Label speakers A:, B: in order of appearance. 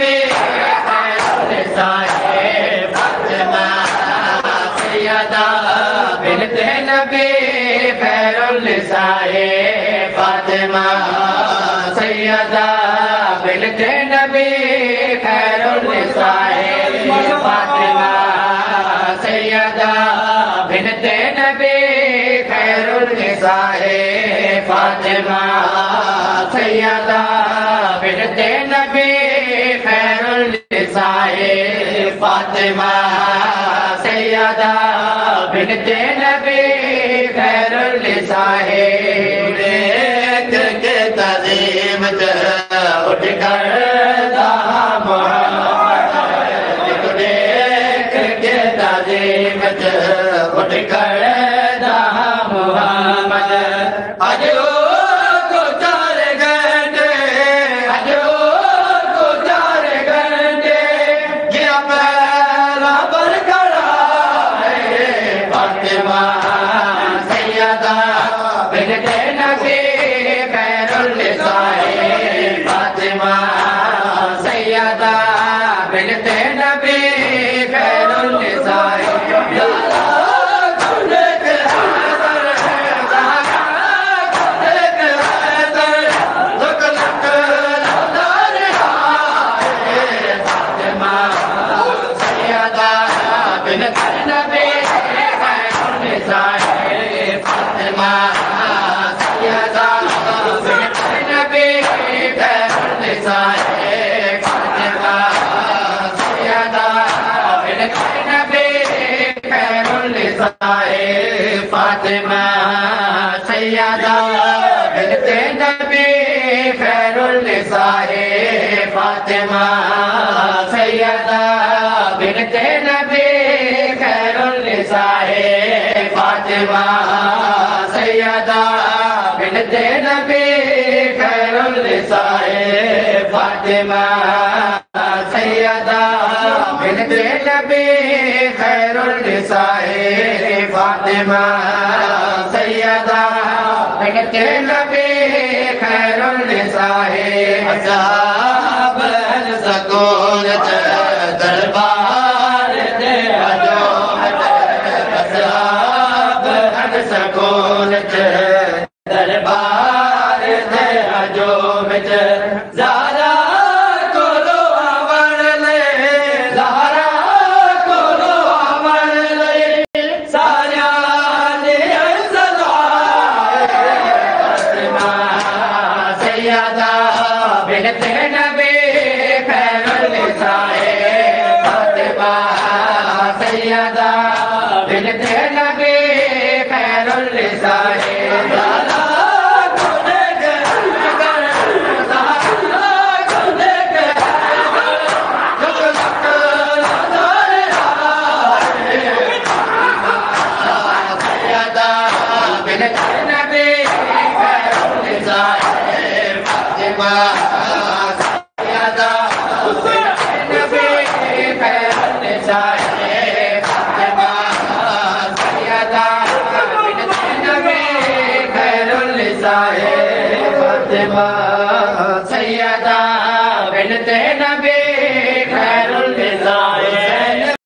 A: नबी खैरुल निसाए फातिमा सैयदा बिनते नबी खैरुल निसाए फातिमा सैयदा बिनते नबी खैरुल निसाए फातिमा सैयदा बिनते नबी खैरुल निसाए फातिमा सैयदा बिनते नबी खैरुल निसाए फातिमा सैयदा बिनते नबी खैरुल निसाए के तज़ीम उठ कर उठ कर मोहम्मद अजो को 4 घंटे अजो को 4 घंटे गिरा पहला पर खड़ा है फातिमा सैयदा बिनते नबी खैरुल निसाए फातिमा सैयदा बिनते नबी खैरुल निसाए फातिमा सैयदा बिनते नबी खैरुल निसाए फातिमा सैयदा बिनते नबी खैरुल निसाए फातिमा सैयदा बिनते नबी खैरुल निसाए फातिमा सैयदा बिनते नबी खैरुल निसाए फातिमा सैयदा बिनते नबी खैरुल निसाए असहाब सकून दरबार दे अजो असहाब सकून दरबार दे अजो विच ज़ारा कोलो आवण ले ज़ारा कोलो आवण ले सारिया ने सलाए फातिमा सैयदा बिनते नबी खैरुल निसाए फातिमा सैयदा बिनते नबी खैरुल निसाए सैयदा बिनते नबी